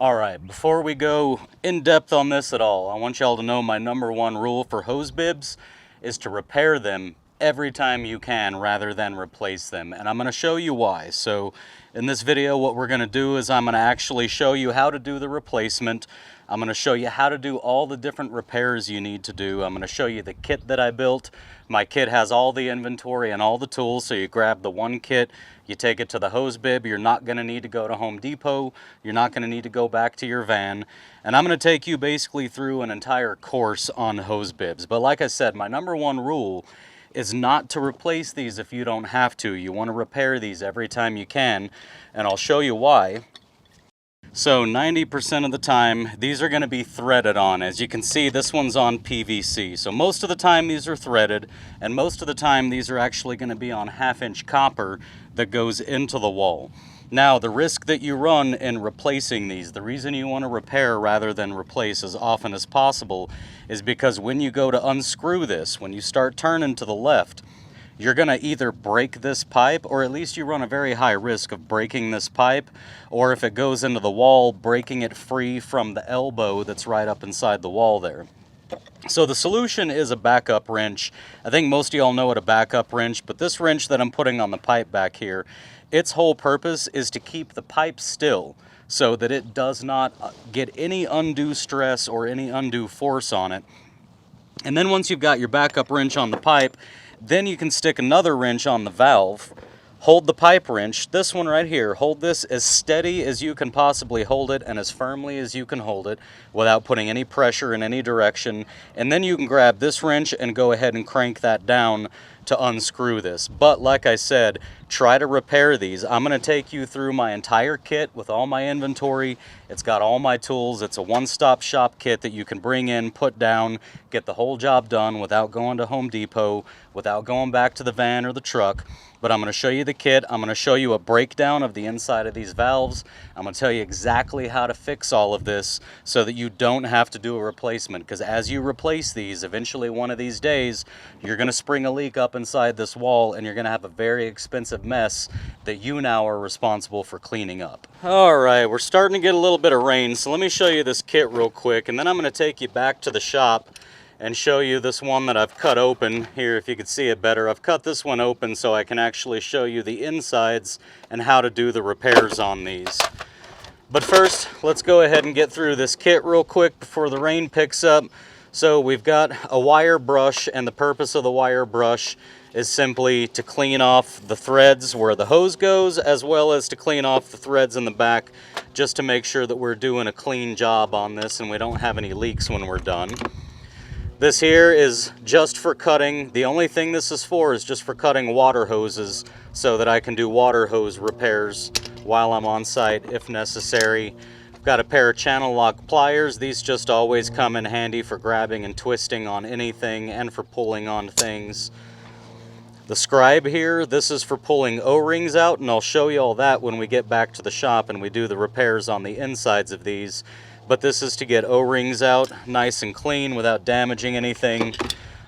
Alright, before we go in depth on this at all, I want y'all to know my number one rule for hose bibs is to repair them every time you can rather than replace them. And I'm going to show you why. So in this video, what we're going to do is I'm going to actually show you how to do the replacement. I'm going to show you how to do all the different repairs you need to do. I'm going to show you the kit that I built. My kit has all the inventory and all the tools, so you grab the one kit, you take it to the hose bib. You're not going to need to go to Home Depot. You're not going to need to go back to your van. And I'm going to take you basically through an entire course on hose bibs. But like I said, my number one rule is not to replace these if you don't have to. You want to repair these every time you can, and I'll show you why. So 90% of the time, these are going to be threaded on. As you can see, this one's on PVC. So most of the time these are threaded, and most of the time these are actually going to be on 1/2-inch copper that goes into the wall. Now, the risk that you run in replacing these, the reason you want to repair rather than replace as often as possible, is because when you go to unscrew this, when you start turning to the left, you're going to either break this pipe, or at least you run a very high risk of breaking this pipe, or if it goes into the wall, breaking it free from the elbow that's right up inside the wall there. So the solution is a backup wrench. I think most of y'all know what a backup wrench, but this wrench that I'm putting on the pipe back here, its whole purpose is to keep the pipe still so that it does not get any undue stress or any undue force on it. And then once you've got your backup wrench on the pipe, then you can stick another wrench on the valve, hold the pipe wrench, this one right here, hold this as steady as you can possibly hold it and as firmly as you can hold it without putting any pressure in any direction. And then you can grab this wrench and go ahead and crank that down to unscrew this. But like I said, try to repair these. I'm going to take you through my entire kit with all my inventory. It's got all my tools. It's a one-stop shop kit that you can bring in, put down, get the whole job done without going to Home Depot, without going back to the van or the truck. But I'm going to show you the kit. I'm going to show you a breakdown of the inside of these valves. I'm going to tell you exactly how to fix all of this so that you don't have to do a replacement. Because as you replace these, eventually one of these days, you're going to spring a leak up inside this wall and you're going to have a very expensive mess that you now are responsible for cleaning up. All right, we're starting to get a little bit of rain, so let me show you this kit real quick, and then I'm going to take you back to the shop and show you this one that I've cut open here. If you could see it better, I've cut this one open so I can actually show you the insides and how to do the repairs on these. But first, let's go ahead and get through this kit real quick before the rain picks up. So we've got a wire brush, and the purpose of the wire brush is simply to clean off the threads where the hose goes, as well as to clean off the threads in the back, just to make sure that we're doing a clean job on this and we don't have any leaks when we're done. This here is just for cutting. The only thing this is for is just for cutting water hoses so that I can do water hose repairs while I'm on site if necessary. I've got a pair of channel lock pliers. These just always come in handy for grabbing and twisting on anything and for pulling on things. The scribe here, this is for pulling O-rings out, and I'll show you all that when we get back to the shop and we do the repairs on the insides of these. But this is to get O-rings out nice and clean without damaging anything.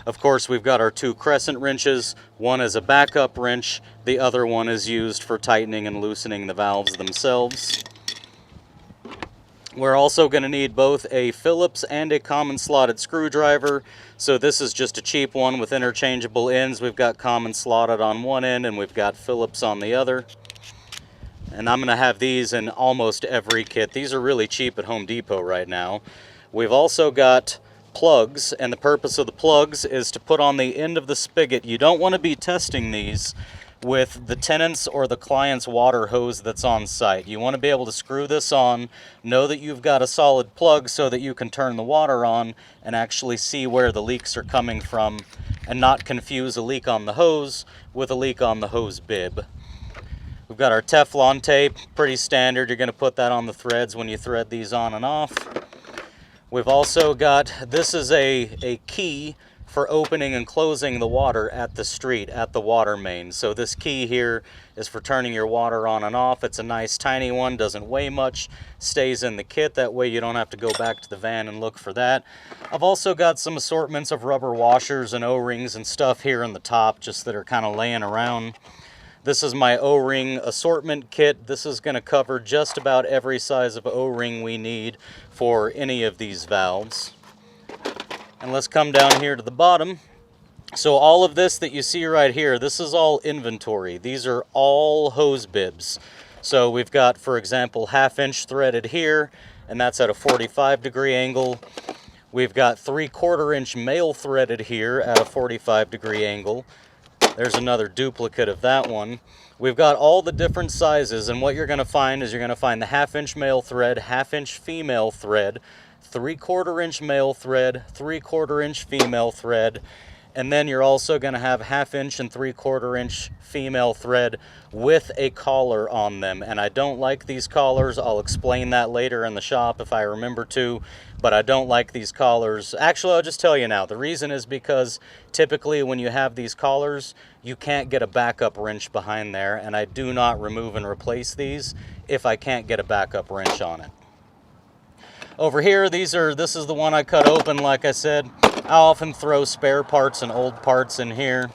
Of course, we've got our two crescent wrenches. One is a backup wrench, the other one is used for tightening and loosening the valves themselves. We're also going to need both a Phillips and a common slotted screwdriver. So this is just a cheap one with interchangeable ends. We've got common slotted on one end and we've got Phillips on the other. And I'm going to have these in almost every kit. These are really cheap at Home Depot right now. We've also got plugs, and the purpose of the plugs is to put on the end of the spigot. You don't want to be testing these with the tenant's or the client's water hose that's on site. You want to be able to screw this on, know that you've got a solid plug so that you can turn the water on and actually see where the leaks are coming from and not confuse a leak on the hose with a leak on the hose bib. We've got our Teflon tape, pretty standard. You're going to put that on the threads when you thread these on and off. We've also got, this is a key for opening and closing the water at the street, at the water main. So this key here is for turning your water on and off. It's a nice tiny one, doesn't weigh much, stays in the kit. That way you don't have to go back to the van and look for that. I've also got some assortments of rubber washers and O-rings and stuff here in the top, just that are kind of laying around. This is my O-ring assortment kit. This is going to cover just about every size of O-ring we need for any of these valves. And let's come down here to the bottom. So all of this that you see right here, this is all inventory. These are all hose bibs. So we've got, for example, 1/2 inch threaded here, and that's at a 45-degree angle. We've got 3/4 inch male threaded here at a 45-degree angle. There's another duplicate of that one. We've got all the different sizes, and what you're going to find is you're going to find the 1/2 inch male thread, 1/2 inch female thread, 3/4 inch male thread, 3/4 inch female thread, and then you're also going to have 1/2 inch and 3/4 inch female thread with a collar on them. And I don't like these collars. I'll explain that later in the shop if I remember to, but I don't like these collars. Actually, I'll just tell you now. The reason is because typically when you have these collars, you can't get a backup wrench behind there, and I do not remove and replace these if I can't get a backup wrench on it. Over here, this is the one I cut open, like I said. I often throw spare parts and old parts in here.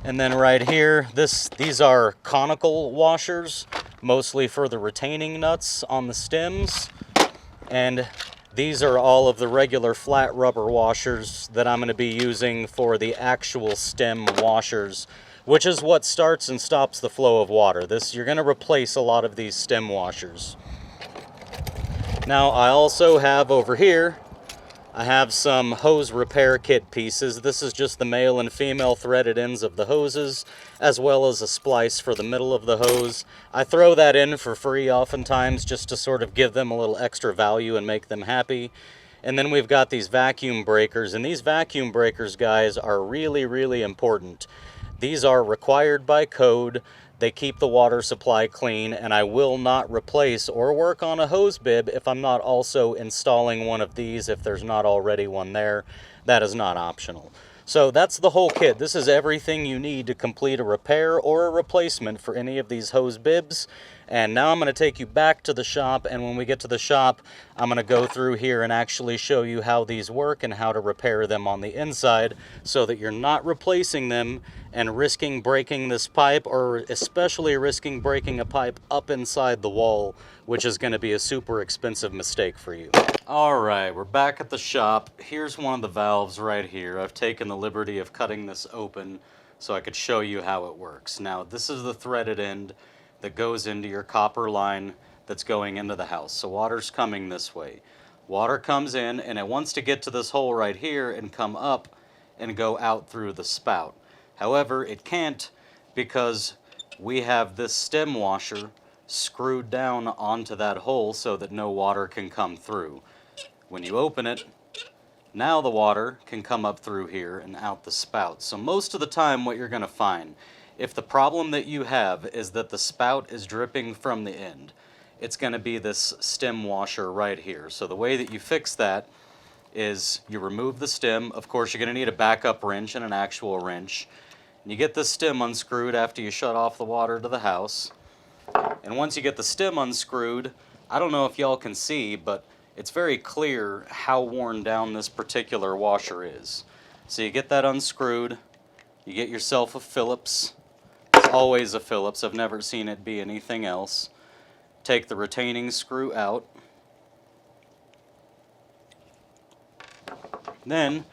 And then right here, these are conical washers, mostly for the retaining nuts on the stems. And these are all of the regular flat rubber washers that I'm going to be using for the actual stem washers, which is what starts and stops the flow of water. You're going to replace a lot of these stem washers. Now I also have over here, I have some hose repair kit pieces. This is just the male and female threaded ends of the hoses, as well as a splice for the middle of the hose. I throw that in for free oftentimes just to sort of give them a little extra value and make them happy. And then we've got these vacuum breakers, and these vacuum breakers, guys, are really, really important. These are required by code. They keep the water supply clean, and I will not replace or work on a hose bib if I'm not also installing one of these if there's not already one there. That is not optional. So that's the whole kit. This is everything you need to complete a repair or a replacement for any of these hose bibs. And now I'm going to take you back to the shop, and when we get to the shop, I'm going to go through here and actually show you how these work and how to repair them on the inside so that you're not replacing them and risking breaking this pipe, or especially risking breaking a pipe up inside the wall, which is going to be a super expensive mistake for you. Alright, we're back at the shop. Here's one of the valves right here. I've taken the liberty of cutting this open so I could show you how it works. Now, this is the threaded end that goes into your copper line that's going into the house. So water's coming this way. Water comes in and it wants to get to this hole right here and come up and go out through the spout. However, it can't because we have this stem washer screwed down onto that hole so that no water can come through. When you open it, now the water can come up through here and out the spout. So most of the time what you're going to find, if the problem that you have is that the spout is dripping from the end, it's going to be this stem washer right here. So the way that you fix that is you remove the stem. Of course, you're going to need a backup wrench and an actual wrench. And you get the stem unscrewed after you shut off the water to the house. And once you get the stem unscrewed, I don't know if y'all can see, but it's very clear how worn down this particular washer is. So you get that unscrewed, you get yourself a Phillips. It's always a Phillips, I've never seen it be anything else. Take the retaining screw out. Then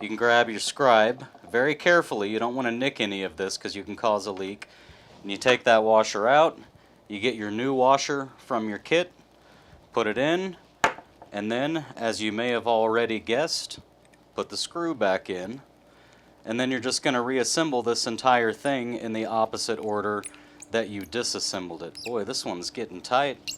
you can grab your scribe very carefully. You don't want to nick any of this because you can cause a leak. And you take that washer out, you get your new washer from your kit, put it in, and then, as you may have already guessed, put the screw back in. And then you're just going to reassemble this entire thing in the opposite order that you disassembled it. Boy, this one's getting tight.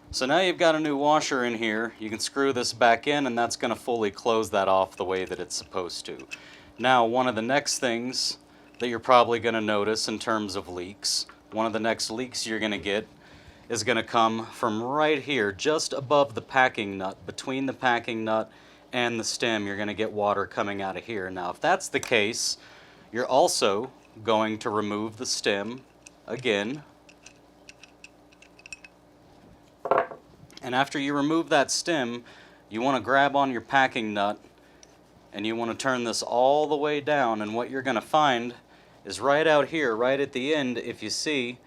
So now you've got a new washer in here. You can screw this back in, and that's going to fully close that off the way that it's supposed to. Now, one of the next things that you're probably going to notice in terms of leaks, one of the next leaks you're going to get is going to come from right here, just above the packing nut, between the packing nut and the stem. You're going to get water coming out of here. Now, if that's the case, you're also going to remove the stem again. And after you remove that stem, you want to grab on your packing nut and you want to turn this all the way down, and what you're going to find is right out here, right at the end, if you see,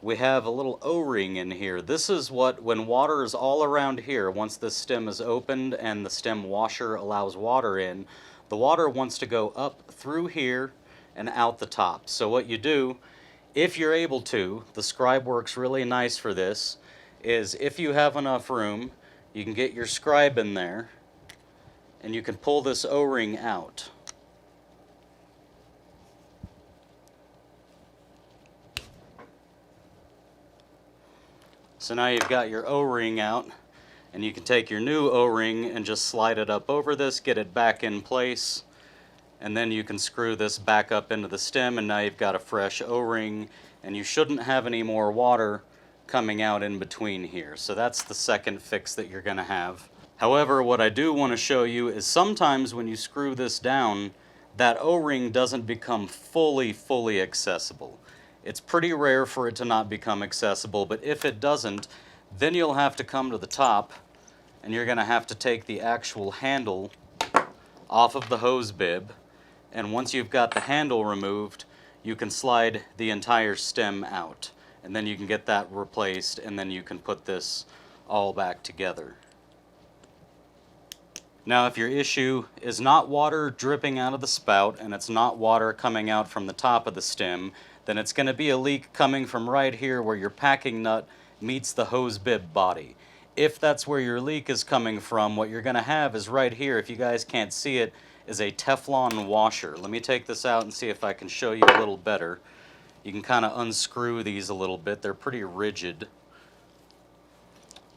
we have a little O-ring in here. This is what, when water is all around here, once this stem is opened and the stem washer allows water in, the water wants to go up through here and out the top. So what you do, if you're able to, the scribe works really nice for this, is if you have enough room, you can get your scribe in there and you can pull this O-ring out. So now you've got your O-ring out, and you can take your new O-ring and just slide it up over this, get it back in place, and then you can screw this back up into the stem, and now you've got a fresh O-ring, and you shouldn't have any more water coming out in between here. So that's the second fix that you're going to have. However, what I do want to show you is sometimes when you screw this down, that O-ring doesn't become fully accessible. It's pretty rare for it to not become accessible, but if it doesn't, then you'll have to come to the top and you're going to have to take the actual handle off of the hose bib, and once you've got the handle removed, you can slide the entire stem out, and then you can get that replaced, and then you can put this all back together. Now, if your issue is not water dripping out of the spout and it's not water coming out from the top of the stem, then it's going to be a leak coming from right here where your packing nut meets the hose bib body. If that's where your leak is coming from, what you're going to have is right here, if you guys can't see it, is a Teflon washer. Let me take this out and see if I can show you a little better. You can kind of unscrew these a little bit. They're pretty rigid.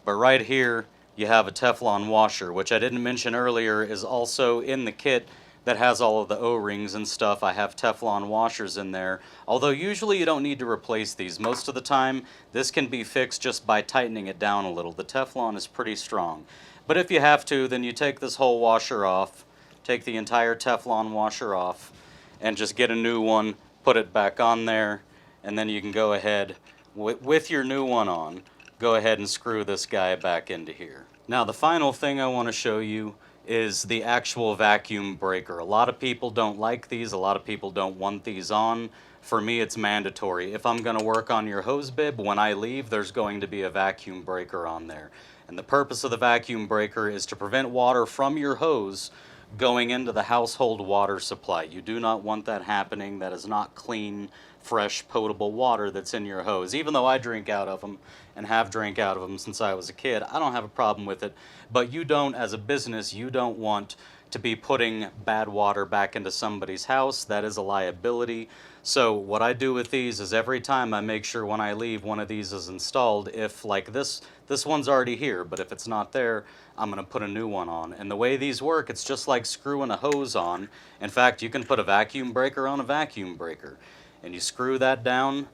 But right here, you have a Teflon washer, which I didn't mention earlier is also in the kit that has all of the O-rings and stuff. I have Teflon washers in there, although usually you don't need to replace these. Most of the time, this can be fixed just by tightening it down a little. The Teflon is pretty strong. But if you have to, then you take this whole washer off, take the entire Teflon washer off, and just get a new one, put it back on there, and then you can go ahead, with your new one on, go ahead and screw this guy back into here. Now, the final thing I want to show you is the actual vacuum breaker. A lot of people don't like these, a lot of people don't want these on. For me, it's mandatory. If I'm going to work on your hose bib, when I leave, there's going to be a vacuum breaker on there. And the purpose of the vacuum breaker is to prevent water from your hose going into the household water supply. You do not want that happening. That is not clean, fresh, potable water that's in your hose. Even though I drink out of them and have drank out of them since I was a kid, I don't have a problem with it. But you don't, as a business, you don't want to be putting bad water back into somebody's house. That is a liability. So what I do with these is every time I make sure when I leave one of these is installed. If like this one's already here, but if it's not there, I'm going to put a new one on. And the way these work, it's just like screwing a hose on. In fact, you can put a vacuum breaker on a vacuum breaker. And you screw that down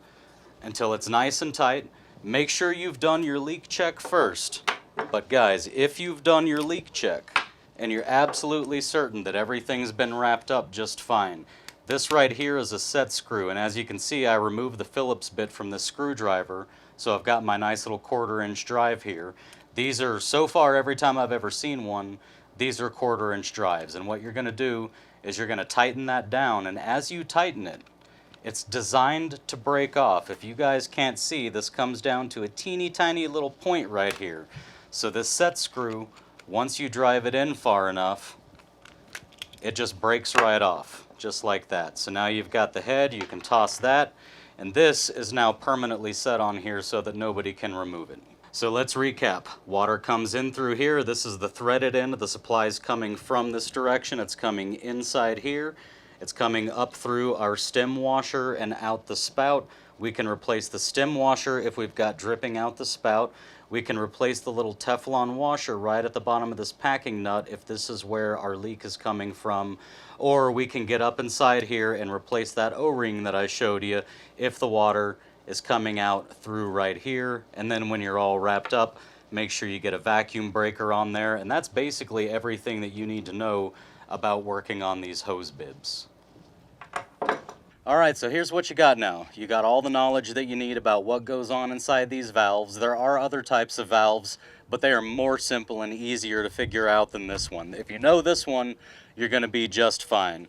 until it's nice and tight. Make sure you've done your leak check first. But guys, if you've done your leak check and you're absolutely certain that everything's been wrapped up just fine, this right here is a set screw, and as you can see, I removed the Phillips bit from this screwdriver, so I've got my nice little 1/4-inch drive here. These are, so far, every time I've ever seen one, these are 1/4-inch drives, and what you're going to do is you're going to tighten that down, and as you tighten it, it's designed to break off. If you guys can't see, this comes down to a teeny tiny little point right here. So this set screw, once you drive it in far enough, it just breaks right off, just like that. So now you've got the head, you can toss that, and this is now permanently set on here so that nobody can remove it. So let's recap. Water comes in through here. This is the threaded end. The supply's coming from this direction. It's coming inside here. It's coming up through our stem washer and out the spout. We can replace the stem washer if we've got dripping out the spout. We can replace the little Teflon washer right at the bottom of this packing nut if this is where our leak is coming from. Or we can get up inside here and replace that O-ring that I showed you if the water is coming out through right here. And then when you're all wrapped up, make sure you get a vacuum breaker on there. And that's basically everything that you need to know about working on these hose bibs. All right, so here's what you got now. You got all the knowledge that you need about what goes on inside these valves. There are other types of valves, but they are more simple and easier to figure out than this one. If you know this one, you're going to be just fine.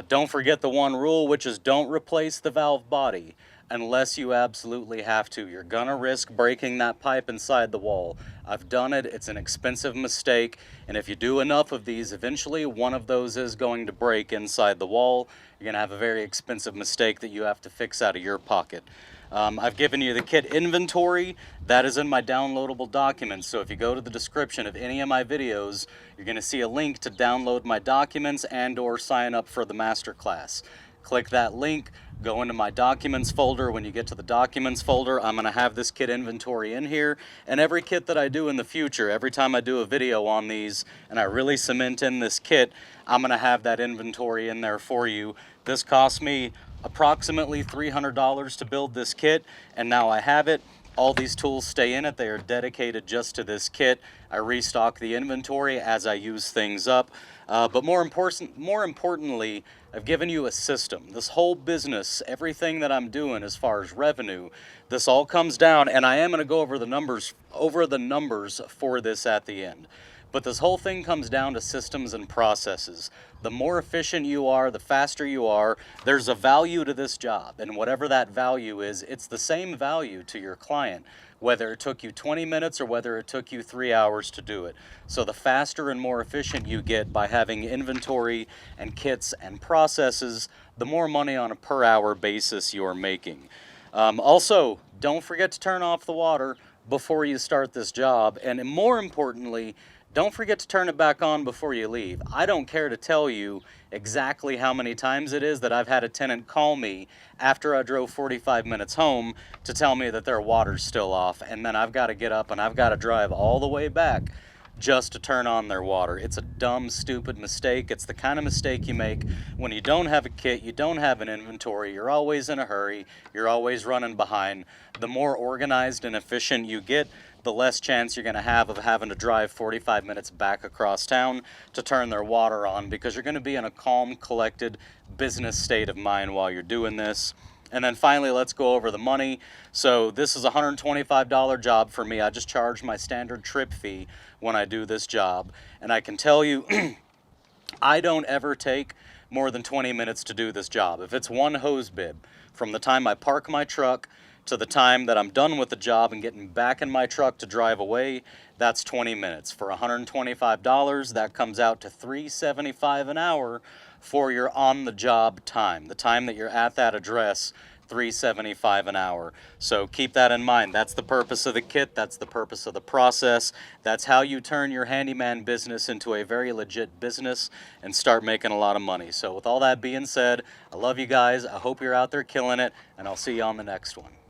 Don't forget the one rule, which is don't replace the valve body unless you absolutely have to. You're going to risk breaking that pipe inside the wall. I've done it. It's an expensive mistake, and if you do enough of these, eventually one of those is going to break inside the wall. You're going to have a very expensive mistake that you have to fix out of your pocket. I've given you the kit inventory. That is in my downloadable documents, so if you go to the description of any of my videos, you're going to see a link to download my documents and or sign up for the masterclass. Click that link, go into my documents folder. When you get to the documents folder, I'm going to have this kit inventory in here, and every kit that I do in the future, every time I do a video on these and I really cement in this kit, I'm going to have that inventory in there for you. This cost me approximately $300 to build this kit, and now I have it. All these tools stay in it. They are dedicated just to this kit. I restock the inventory as I use things up. But more importantly, I've given you a system. This whole business, everything that I'm doing as far as revenue, this all comes down, and I am going to go over the numbers for this at the end. But this whole thing comes down to systems and processes. The more efficient you are, the faster you are, there's a value to this job. And whatever that value is, it's the same value to your client, whether it took you 20 minutes or whether it took you 3 hours to do it. So the faster and more efficient you get by having inventory and kits and processes, the more money on a per hour basis you're making. Also, don't forget to turn off the water before you start this job. And more importantly, don't forget to turn it back on before you leave. I don't care to tell you exactly how many times it is that I've had a tenant call me after I drove 45 minutes home to tell me that their water's still off, and then I've got to get up and I've got to drive all the way back just to turn on their water. It's a dumb, stupid mistake. It's the kind of mistake you make when you don't have a kit, you don't have an inventory, you're always in a hurry, you're always running behind. The more organized and efficient you get, the less chance you're going to have of having to drive 45 minutes back across town to turn their water on, because you're going to be in a calm, collected business state of mind while you're doing this. And then finally, let's go over the money. So this is a $125 job for me. I just charge my standard trip fee when I do this job. And I can tell you, I don't ever take more than 20 minutes to do this job. If it's one hose bib, from the time I park my truck to the time that I'm done with the job and getting back in my truck to drive away, that's 20 minutes. For $125, that comes out to $375 an hour for your on-the-job time. The time that you're at that address, $375 an hour. So keep that in mind. That's the purpose of the kit. That's the purpose of the process. That's how you turn your handyman business into a very legit business and start making a lot of money. So with all that being said, I love you guys. I hope you're out there killing it, and I'll see you on the next one.